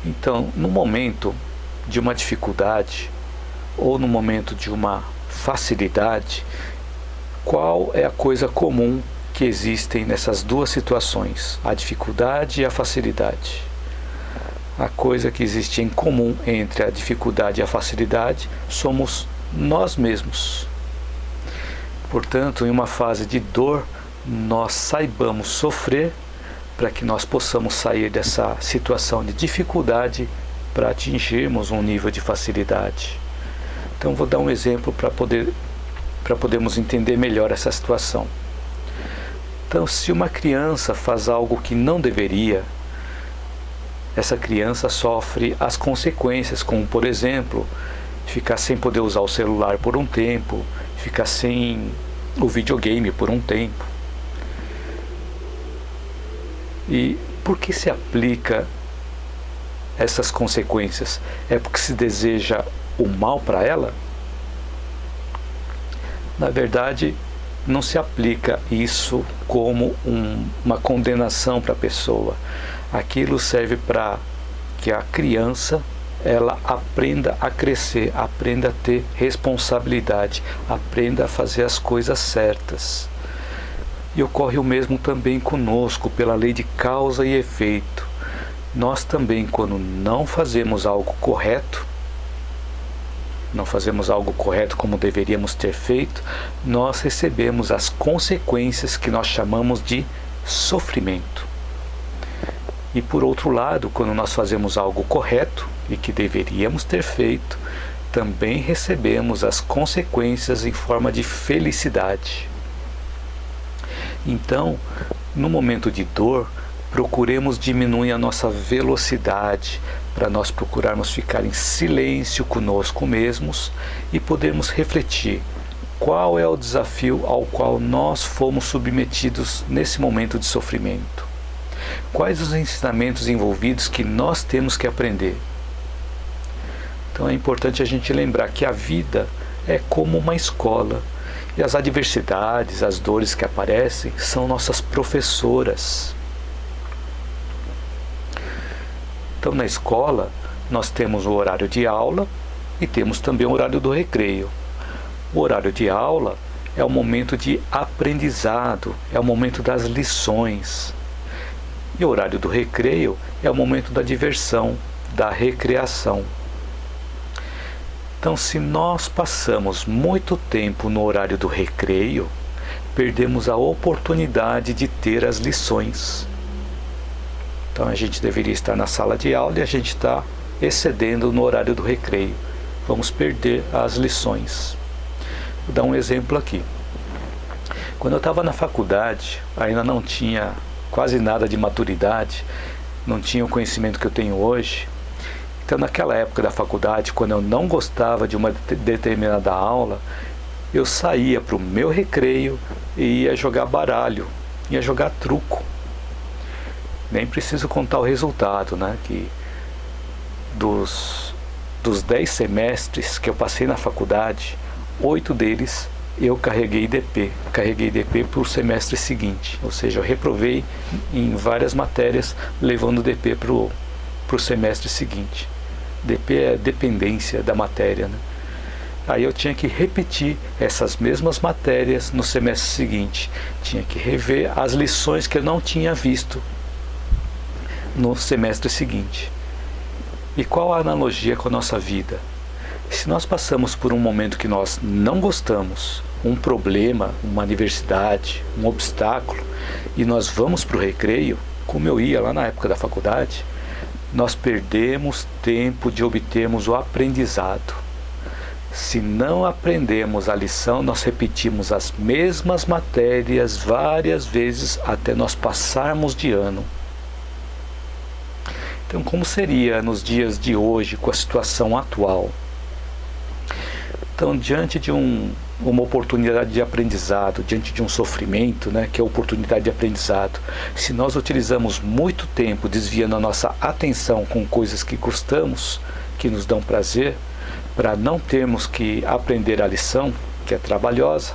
Então, no momento de uma dificuldade ou no momento de uma facilidade, qual é a coisa comum que existem nessas duas situações, a dificuldade e a facilidade? A coisa que existe em comum entre a dificuldade e a facilidade somos nós mesmos. Portanto, em uma fase de dor, nós saibamos sofrer para que nós possamos sair dessa situação de dificuldade para atingirmos um nível de facilidade. Então, vou dar um exemplo para podermos entender melhor essa situação. Então, se uma criança faz algo que não deveria, essa criança sofre as consequências, como, por exemplo, ficar sem poder usar o celular por um tempo, ficar sem o videogame por um tempo. E por que se aplica essas consequências? É porque se deseja o mal para ela? Na verdade, não se aplica isso como uma condenação para a pessoa. Aquilo serve para que a criança ela aprenda a crescer, aprenda a ter responsabilidade, aprenda a fazer as coisas certas. E ocorre o mesmo também conosco, pela lei de causa e efeito. Nós também, quando não fazemos algo correto, não fazemos algo correto como deveríamos ter feito, nós recebemos as consequências que nós chamamos de sofrimento. E por outro lado, quando nós fazemos algo correto e que deveríamos ter feito, também recebemos as consequências em forma de felicidade. Então, no momento de dor, procuremos diminuir a nossa velocidade para nós procurarmos ficar em silêncio conosco mesmos e podermos refletir qual é o desafio ao qual nós fomos submetidos nesse momento de sofrimento. Quais os ensinamentos envolvidos que nós temos que aprender? Então é importante a gente lembrar que a vida é como uma escola. E as adversidades, as dores que aparecem, são nossas professoras. Então, na escola, nós temos o horário de aula e temos também o horário do recreio. O horário de aula é o momento de aprendizado, é o momento das lições. E o horário do recreio é o momento da diversão, da recreação. Então, se nós passamos muito tempo no horário do recreio, perdemos a oportunidade de ter as lições. Então, a gente deveria estar na sala de aula e a gente está excedendo no horário do recreio. Vamos perder as lições. Vou dar um exemplo aqui. Quando eu estava na faculdade, ainda não tinha quase nada de maturidade, não tinha o conhecimento que eu tenho hoje. Então, naquela época da faculdade, quando eu não gostava de uma determinada aula, eu saía para o meu recreio e ia jogar baralho, ia jogar truco. Nem preciso contar o resultado, né? Que dos 10 semestres que eu passei na faculdade, 8 deles eu carreguei DP. Carreguei DP para o semestre seguinte, ou seja, eu reprovei em várias matérias, levando DP para o semestre seguinte. DP é dependência da matéria, né? Aí eu tinha que repetir essas mesmas matérias no semestre seguinte. Tinha que rever as lições que eu não tinha visto no semestre seguinte. E qual a analogia com a nossa vida? Se nós passamos por um momento que nós não gostamos, um problema, uma adversidade, um obstáculo, e nós vamos para o recreio, como eu ia lá na época da faculdade, nós perdemos tempo de obtermos o aprendizado. Se não aprendemos a lição, nós repetimos as mesmas matérias várias vezes até nós passarmos de ano. Então, como seria nos dias de hoje, com a situação atual? Então, diante de uma oportunidade de aprendizado, diante de um sofrimento, né, que é a oportunidade de aprendizado, se nós utilizamos muito tempo desviando a nossa atenção com coisas que gostamos, que nos dão prazer, para não termos que aprender a lição, que é trabalhosa,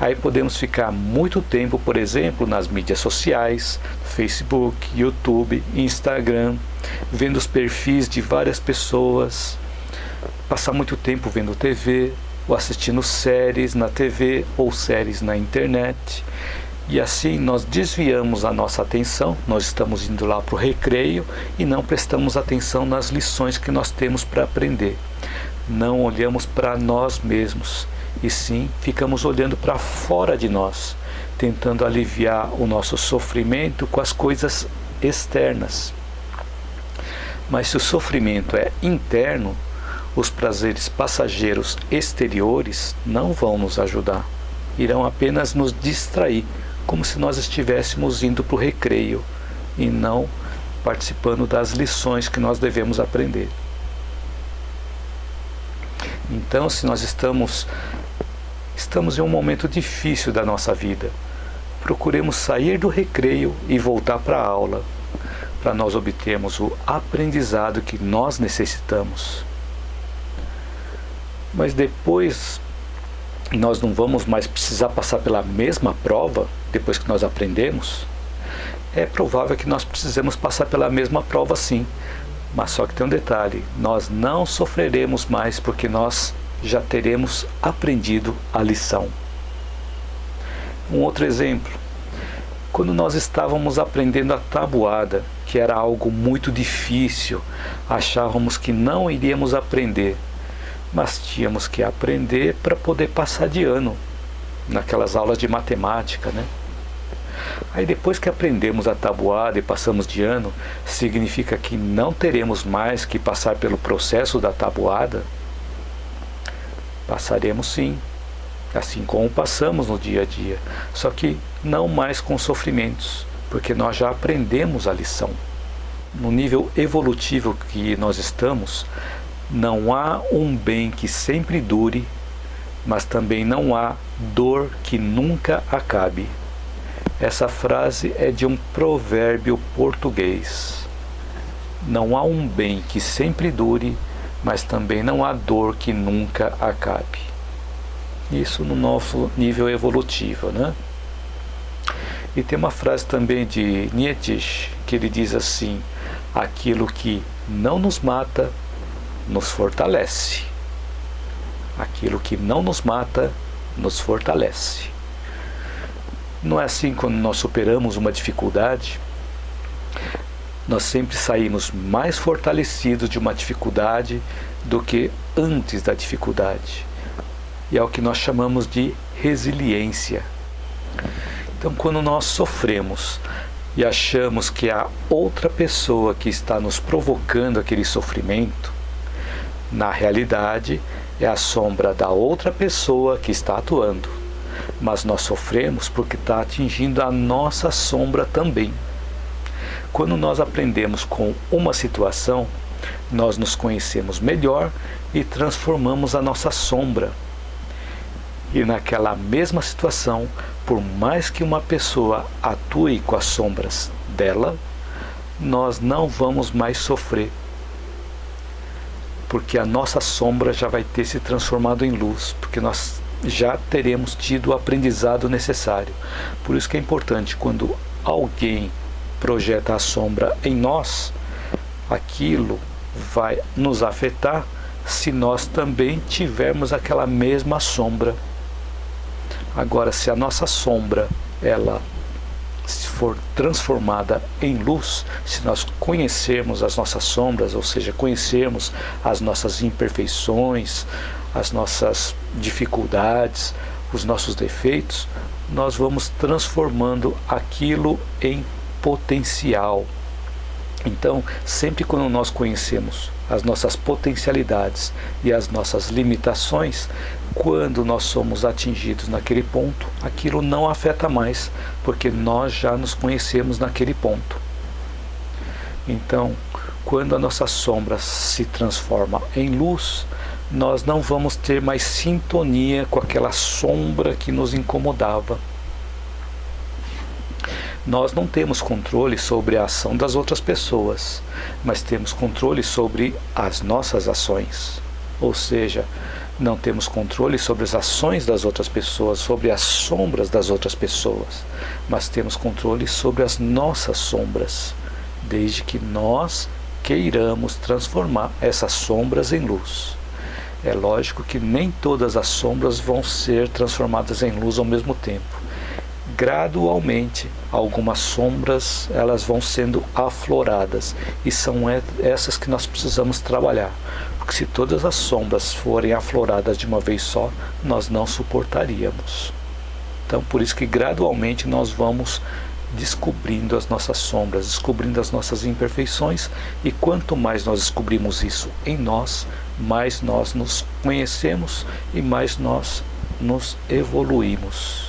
Aí podemos ficar muito tempo, por exemplo, nas mídias sociais, Facebook, YouTube, Instagram, vendo os perfis de várias pessoas, passar muito tempo vendo TV, ou assistindo séries na TV ou séries na internet. E assim nós desviamos a nossa atenção, nós estamos indo lá para o recreio e não prestamos atenção nas lições que nós temos para aprender. Não olhamos para nós mesmos, e sim ficamos olhando para fora de nós, tentando aliviar o nosso sofrimento com as coisas externas. Mas se o sofrimento é interno, os prazeres passageiros exteriores não vão nos ajudar, irão apenas nos distrair, como se nós estivéssemos indo para o recreio e não participando das lições que nós devemos aprender. Então, se nós estamos em um momento difícil da nossa vida, procuremos sair do recreio e voltar para a aula, para nós obtermos o aprendizado que nós necessitamos. Mas depois nós não vamos mais precisar passar pela mesma prova depois que nós aprendemos? É provável que nós precisemos passar pela mesma prova, sim. Mas só que tem um detalhe, nós não sofreremos mais porque nós já teremos aprendido a lição. Um outro exemplo, quando nós estávamos aprendendo a tabuada, que era algo muito difícil, achávamos que não iríamos aprender, mas tínhamos que aprender para poder passar de ano, naquelas aulas de matemática, né? Aí depois que aprendemos a tabuada e passamos de ano, significa que não teremos mais que passar pelo processo da tabuada? Passaremos sim, assim como passamos no dia a dia, só que não mais com sofrimentos, porque nós já aprendemos a lição. No nível evolutivo que nós estamos, não há um bem que sempre dure, mas também não há dor que nunca acabe. Essa frase é de um provérbio português. Não há um bem que sempre dure, mas também não há dor que nunca acabe. Isso no nosso nível evolutivo, né? E tem uma frase também de Nietzsche, que ele diz assim: aquilo que não nos mata, nos fortalece. Aquilo que não nos mata, nos fortalece. Não é assim quando nós superamos uma dificuldade? Nós sempre saímos mais fortalecidos de uma dificuldade do que antes da dificuldade. E é o que nós chamamos de resiliência. Então, quando nós sofremos e achamos que a outra pessoa que está nos provocando aquele sofrimento, na realidade é a sombra da outra pessoa que está atuando. Mas nós sofremos porque está atingindo a nossa sombra também. Quando nós aprendemos com uma situação, nós nos conhecemos melhor e transformamos a nossa sombra. E naquela mesma situação, por mais que uma pessoa atue com as sombras dela, nós não vamos mais sofrer, porque a nossa sombra já vai ter se transformado em luz, porque nós já teremos tido o aprendizado necessário. Por isso que é importante, quando alguém projeta a sombra em nós, aquilo vai nos afetar se nós também tivermos aquela mesma sombra. Agora, se a nossa sombra ela for transformada em luz, se nós conhecermos as nossas sombras, ou seja, conhecermos as nossas imperfeições, as nossas dificuldades, os nossos defeitos, nós vamos transformando aquilo em potencial. Então, sempre quando nós conhecemos as nossas potencialidades e as nossas limitações, quando nós somos atingidos naquele ponto, aquilo não afeta mais, porque nós já nos conhecemos naquele ponto. Então, quando a nossa sombra se transforma em luz, nós não vamos ter mais sintonia com aquela sombra que nos incomodava. Nós não temos controle sobre a ação das outras pessoas, mas temos controle sobre as nossas ações. Ou seja, Não temos controle sobre as ações das outras pessoas, sobre as sombras das outras pessoas, mas temos controle sobre as nossas sombras, desde que nós queiramos transformar essas sombras em luz. É lógico que nem todas as sombras vão ser transformadas em luz ao mesmo tempo. Gradualmente, algumas sombras elas vão sendo afloradas, e são essas que nós precisamos trabalhar. Porque se todas as sombras forem afloradas de uma vez só, nós não suportaríamos. Então, por isso que gradualmente nós vamos descobrindo as nossas sombras, descobrindo as nossas imperfeições, e quanto mais nós descobrimos isso em nós, mais nós nos conhecemos e mais nós nos evoluímos.